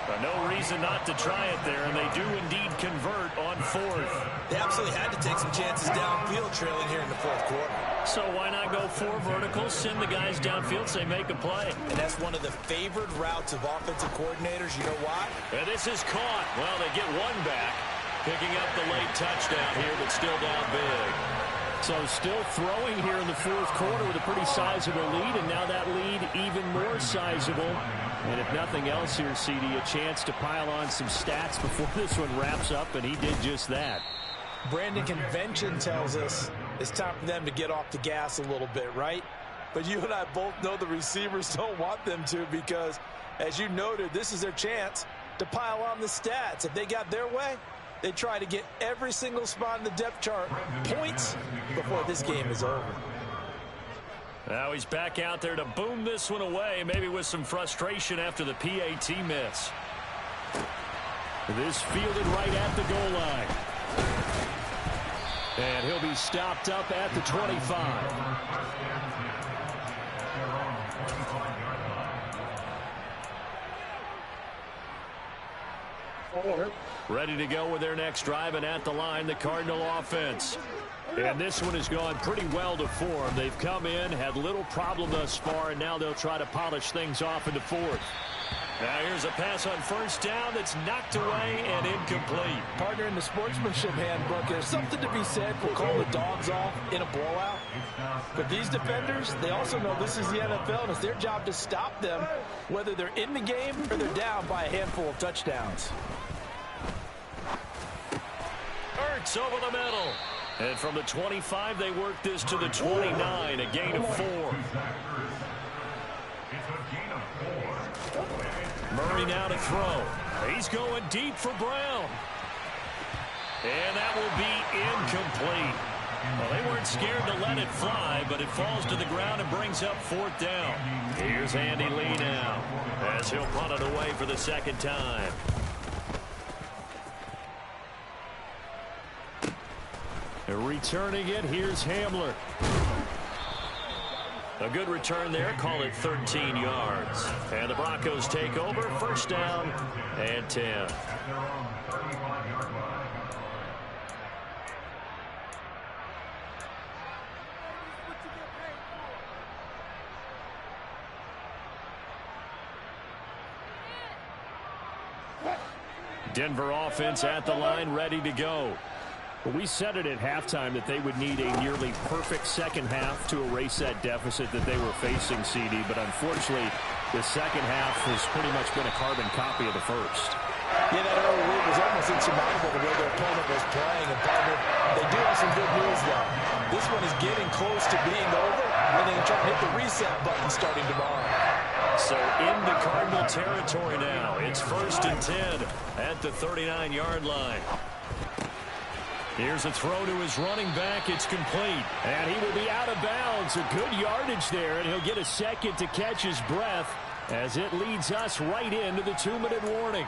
Speaker 1: But no reason not to try it there, and they do indeed convert on 4th.
Speaker 4: They absolutely had to take some chances downfield trailing here in the 4th quarter.
Speaker 1: So why not go 4 verticals, send the guys downfield, say make a play.
Speaker 4: And that's one of the favored routes of offensive coordinators. You know why?
Speaker 1: And this is caught. Well, they get one back. Picking up the late touchdown here, but still down big. So still throwing here in the 4th quarter with a pretty sizable lead, and now that lead even more sizable. And if nothing else here, CD, a chance to pile on some stats before this one wraps up, and he did just that.
Speaker 4: Brandon, convention tells us it's time for them to get off the gas a little bit, right? But you and I both know the receivers don't want them to because, as you noted, this is their chance to pile on the stats. If they got their way, they try to get every single spot in the depth chart points before this game is over.
Speaker 1: Now he's back out there to boom this one away, maybe with some frustration after the PAT miss. This fielded right at the goal line. And he'll be stopped up at the 25. Ready to go with their next drive, and at the line, the Cardinal offense. And this one has gone pretty well to form. They've come in, had little problem thus far, and now they'll try to polish things off in the 4th. Now here's a pass on 1st down that's knocked away and incomplete.
Speaker 4: Partner, in the sportsmanship handbook, there's something to be said for calling the dogs off in a blowout. But these defenders, they also know this is the NFL, and it's their job to stop them, whether they're in the game or they're down by a handful of touchdowns.
Speaker 1: Ertz over the middle. And from the 25, they work this to the 29, a gain of 4. Murray now to throw. He's going deep for Brown. And that will be incomplete. Well, they weren't scared to let it fly, but it falls to the ground and brings up 4th down. Here's Andy Lee now, as he'll punt it away for the 2nd time. Returning it, here's Hamler. A good return there, call it 13 yards. And the Broncos take over, 1st down and 10. Denver offense at the line, ready to go. Well, we said it at halftime that they would need a nearly perfect second half to erase that deficit that they were facing, CD. But unfortunately, the second half has pretty much been a carbon copy of the first.
Speaker 4: Yeah, that early lead was almost insurmountable the way their opponent was playing. And partner, they do have some good news, though. This one is getting close to being over, and they can try to hit the reset button starting tomorrow.
Speaker 1: So into Cardinal territory now. It's 1st and 10 at the 39-yard line. Here's a throw to his running back. It's complete. And he will be out of bounds. A good yardage there, and he'll get a second to catch his breath as it leads us right into the 2-minute warning.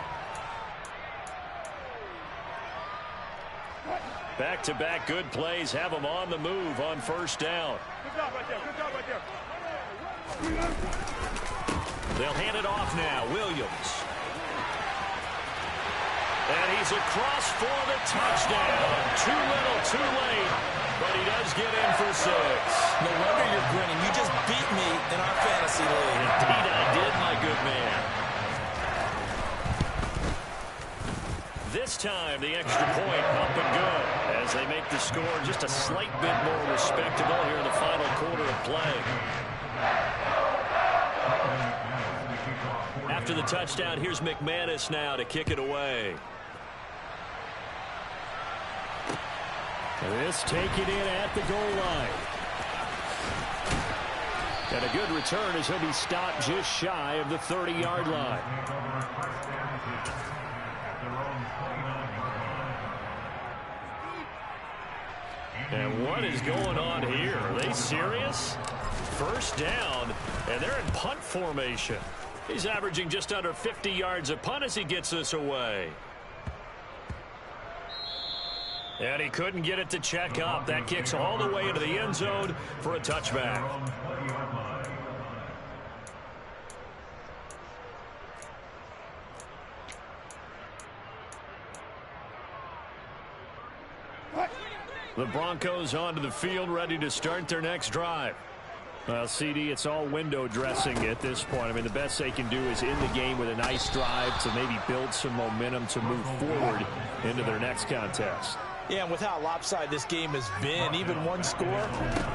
Speaker 1: Back-to-back good plays have him on the move on 1st down.
Speaker 5: Good job right there. Good job right there.
Speaker 1: They'll hand it off now. Williams. And he's across for the touchdown. Too little, too late. But he does get in for 6.
Speaker 4: No wonder you're grinning. You just beat me in our fantasy league.
Speaker 1: Indeed I did, my good man. This time, the extra point up and good as they make the score just a slight bit more respectable here in the final quarter of play. After the touchdown, here's McManus now to kick it away. This taken in at the goal line. And a good return as he'll be stopped just shy of the 30-yard line. And what is going on here? Are they serious? First down, and they're in punt formation. He's averaging just under 50 yards a punt as he gets this away. And he couldn't get it to check up. That kicks all the way into the end zone for a touchback. The Broncos onto the field, ready to start their next drive. Well, CD, it's all window dressing at this point. I mean, the best they can do is in the game with a nice drive to maybe build some momentum to move forward into their next contest.
Speaker 4: Yeah, and with how lopsided this game has been, even one score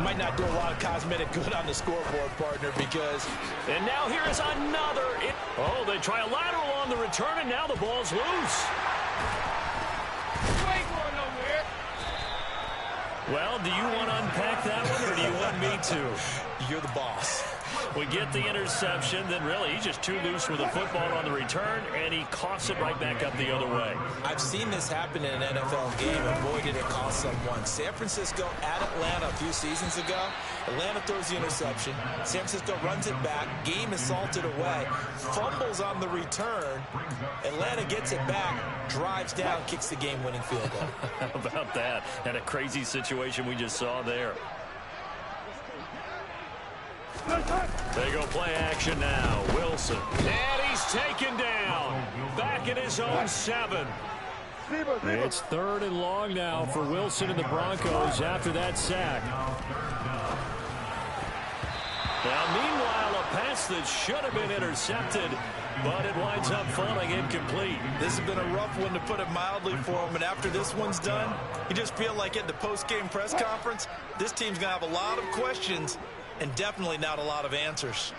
Speaker 4: might not do a lot of cosmetic good on the scoreboard, partner, because...
Speaker 1: And now here is another... Oh, they try a lateral on the return, and now the ball's loose. Well, do you want to unpack that one, or do you want me to?
Speaker 4: You're the boss.
Speaker 1: We get the interception, then really he's just too loose with the football on the return, and he coughs it right back up the other way.
Speaker 4: I've seen this happen in an NFL game, and boy, did it cost someone. San Francisco at Atlanta a few seasons ago. Atlanta throws the interception. San Francisco runs it back. Game is salted away. Fumbles on the return. Atlanta gets it back, drives down, kicks the game-winning field goal.
Speaker 1: How about that? And a crazy situation we just saw there. They go play action now. Wilson. And he's taken down. Back in his own 7. It's 3rd and long now for Wilson and the Broncos after that sack. Now, meanwhile, a pass that should have been intercepted, but it winds up falling incomplete.
Speaker 4: This has been a rough one, to put it mildly, for him. And after this one's done, you just feel like at the post-game press conference, this team's going to have a lot of questions and definitely not a lot of answers.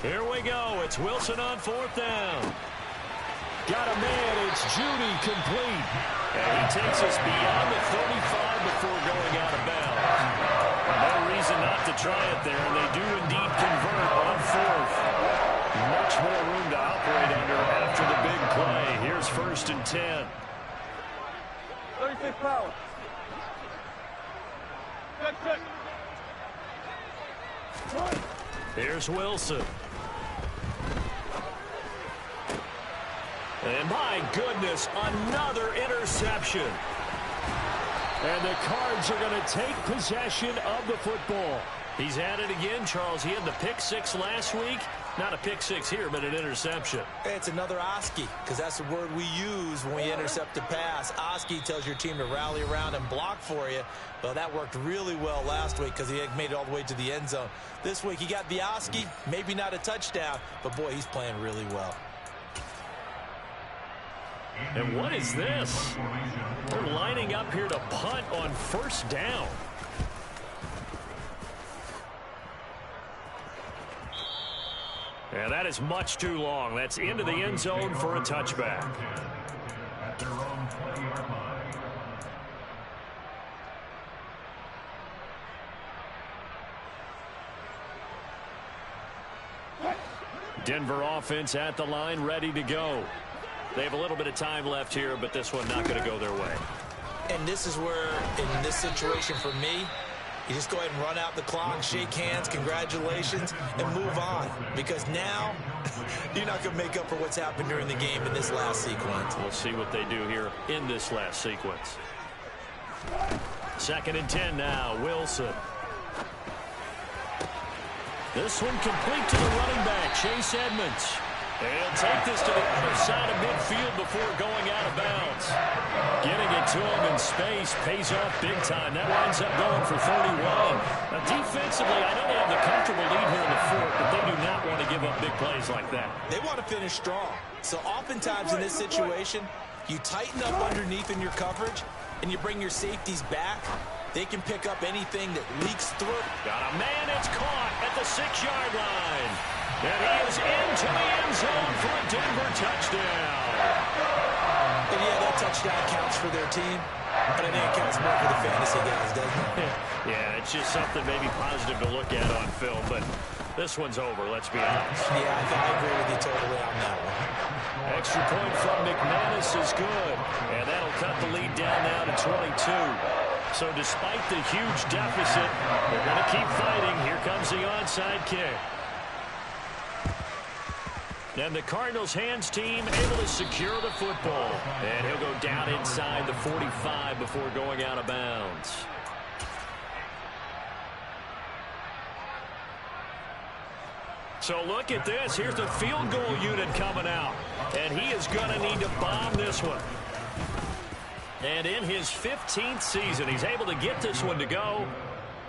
Speaker 1: Here we go. It's Wilson on 4th down. Got a man. It's Judy, complete. And he takes us beyond the 35 before going out of bounds. No reason not to try it there, and they do indeed convert on 4th. Much more room to operate under after the big play. Here's 1st and 10.
Speaker 5: 36 power. Check.
Speaker 1: Here's Wilson. And my goodness, another interception. And the Cards are going to take possession of the football. He's at it again, Charles. He had the pick 6 last week. Not a pick 6 here, but an interception.
Speaker 4: It's another Oski, because that's the word we use when we intercept a pass. Oski tells your team to rally around and block for you. Well, that worked really well last week because he made it all the way to the end zone. This week he got the Oski, maybe not a touchdown, but boy, he's playing really well.
Speaker 1: And what is this? They're lining up here to punt on 1st down. And that is much too long. That's into the end zone for a touchback.
Speaker 6: At their own 20-yard line.
Speaker 1: Denver offense at the line, ready to go. They have a little bit of time left here, but this one not going to go their way.
Speaker 4: And this is where, in this situation for me, you just go ahead and run out the clock, shake hands, congratulations, and move on. Because now, you're not going to make up for what's happened during the game in this last sequence.
Speaker 1: We'll see what they do here in this last sequence. 2nd and 10 now, Wilson. This one complete to the running back, Chase Edmonds. And he'll take this to the other side of midfield before going out of bounds. Getting it to him in space pays off big time. That winds up going for 31. Now, defensively, I know they have the comfortable lead here in the fourth, but they do not want to give up big plays like that.
Speaker 4: They want to finish strong. So oftentimes in this situation, you tighten up underneath in your coverage, and you bring your safeties back. They can pick up anything that leaks through.
Speaker 1: Got a man, it's caught at the 6-yard line. And he is into the end zone for a Denver touchdown.
Speaker 4: And yeah, that touchdown counts for their team, but I think it counts more for the fantasy guys, doesn't it?
Speaker 1: Yeah, it's just something maybe positive to look at on film, but this one's over, let's be honest.
Speaker 4: Yeah, I agree with you totally on that one.
Speaker 1: Extra point from McManus is good, and that'll cut the lead down now to 22. So despite the huge deficit, they're going to keep fighting. Here comes the onside kick. And the Cardinals' hands team able to secure the football. And he'll go down inside the 45 before going out of bounds. So look at this. Here's the field goal unit coming out. And he is going to need to bomb this one. And in his 15th season, he's able to get this one to go.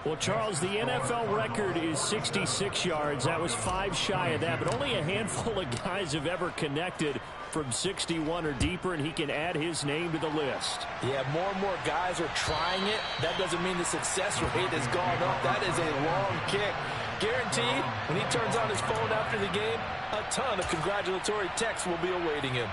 Speaker 1: Well, Charles, the NFL record is 66 yards. That was 5 shy of that, but only a handful of guys have ever connected from 61 or deeper, and he can add his name to the list.
Speaker 4: Yeah, more and more guys are trying it. That doesn't mean the success rate has gone up. That is a long kick. Guaranteed, when he turns on his phone after the game, a ton of congratulatory texts will be awaiting him.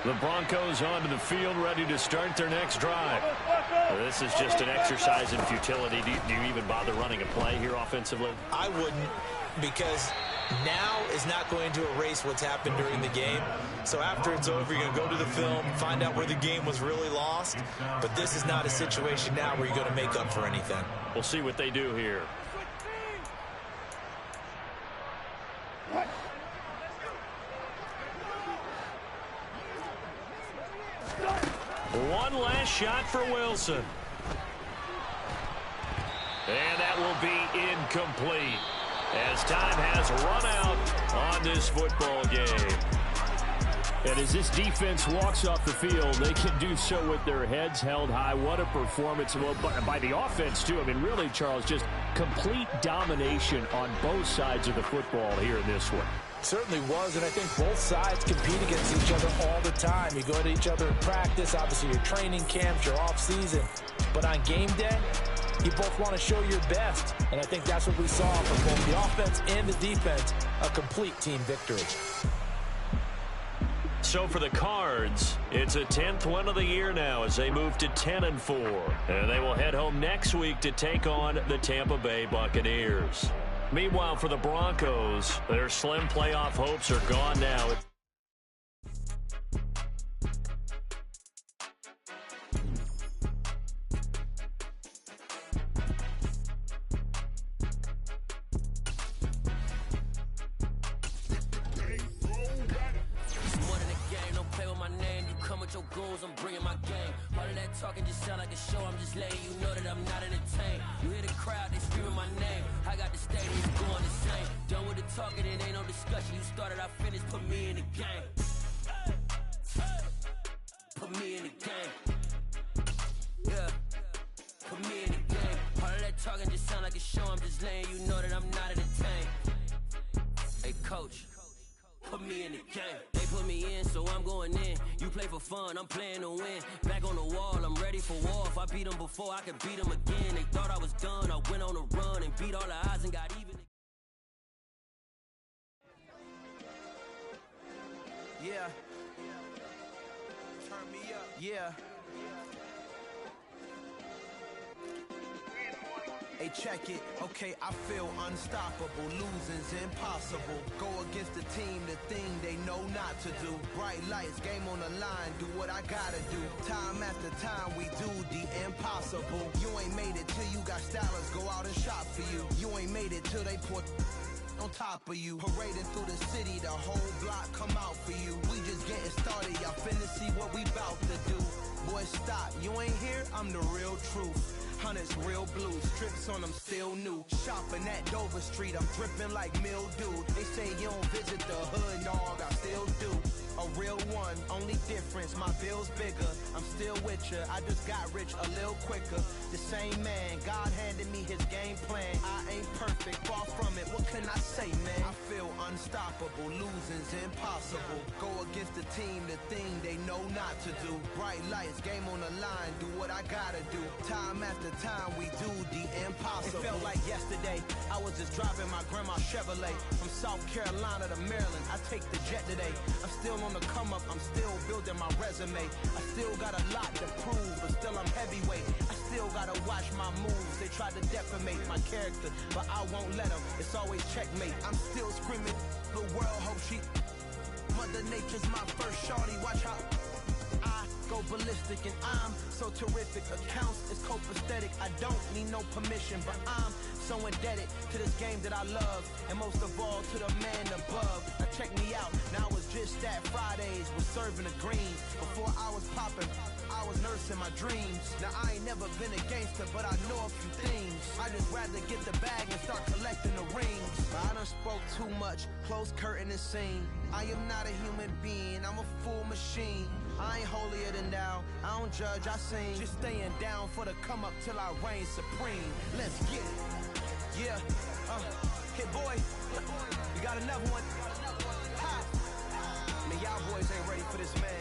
Speaker 1: The Broncos onto the field, ready to start their next drive. This is just an exercise in futility. Do you even bother running a play here offensively?
Speaker 4: I wouldn't, because now is not going to erase what's happened during the game. So after it's over, you're going to go to the film, find out where the game was really lost. But this is not a situation now where you're going to make up for anything.
Speaker 1: We'll see what they do here. One last shot for Wilson. And that will be incomplete, as time has run out on this football game. And as this defense walks off the field, they can do so with their heads held high. What a performance by the offense, too. I mean, really, Charles, just complete domination on both sides of the football here in this one.
Speaker 4: Certainly was, and I think both sides compete against each other all the time. You go to each other in practice, obviously your training camps, your off-season. But on game day, you both want to show your best. And I think that's what we saw from both the offense and the defense, a complete team victory.
Speaker 1: So for the Cards, it's a 10th win of the year now as they move to 10-4. And they will head home next week to take on the Tampa Bay Buccaneers. Meanwhile, for the Broncos, their slim playoff hopes are gone now.
Speaker 7: Your goals, I'm bringing my game. All of that talking just sound like a show. I'm just letting you know that I'm not entertained. You hear the crowd, they screaming my name. I got the stadium going insane. Done with the talking, it ain't no discussion. You started, I finished, put me in the game. Put me in the game. Yeah. Put me in the game. All of that talking just sound like a show. I'm just letting you know that I'm not entertained. Hey, coach. Put me in the game. They put me in, so I'm going in. You play for fun, I'm playing to win. Back on the wall, I'm ready for war. If I beat them before, I can beat them again. They thought I was done, I went on a run and beat all the odds and got even.
Speaker 8: Yeah. Turn me up. Yeah. Hey, check it. Okay, I feel unstoppable. Losing's impossible. Go against the team, the thing they know not to do. Bright lights, game on the line. Do what I gotta do. Time after time, we do the impossible. You ain't made it till you got stylers go out and shop for you. You ain't made it till they put on top of you. Parading through the city, the whole block come out for you. We just getting started, y'all finna see what we bout to do. Boy, stop, you ain't here, I'm the real truth. Hundreds real blue, strips on them still new. Shopping at Dover Street, I'm dripping like mildew. They say you don't visit the hood, dog, I still do. A real one, only difference, my bill's bigger. I'm still with ya, I just got rich a little quicker. The same man, God handed me his game plan. I ain't perfect, far from it, what can I say, man? I feel unstoppable, losing's impossible. Go against the team, the thing they know not to do. Bright lights, game on the line, do what I gotta do. Time after time, we do the impossible. It felt like yesterday, I was just driving my grandma's Chevrolet. From South Carolina to Maryland, I take the jet today. I'm still on the come up, I'm still building my resume. I still got a lot to prove, but still I'm heavyweight. I still gotta watch my moves. They tried to defamate my character, but I won't let them. It's always checkmate. I'm still screaming, the world hope she. Mother Nature's my first shorty, watch how I go ballistic and I'm so terrific. Accounts is copacetic, I don't need no permission, but I'm so indebted to this game that I love, and most of all to the man above. Now check me out, now it's just that Fridays was serving the greens. Before I was popping, I was nursing my dreams. Now I ain't never been a gangster, but I know a few things. I just rather get the bag and start collecting the rings. But I done spoke too much, close curtain and scene. I am not a human being, I'm a full machine. I ain't holier than thou, I don't judge, I sing. Just staying down for the come up till I reign supreme. Let's get it. Yeah, hey boy, you got another one. Ha! Man, y'all boys ain't ready for this, man.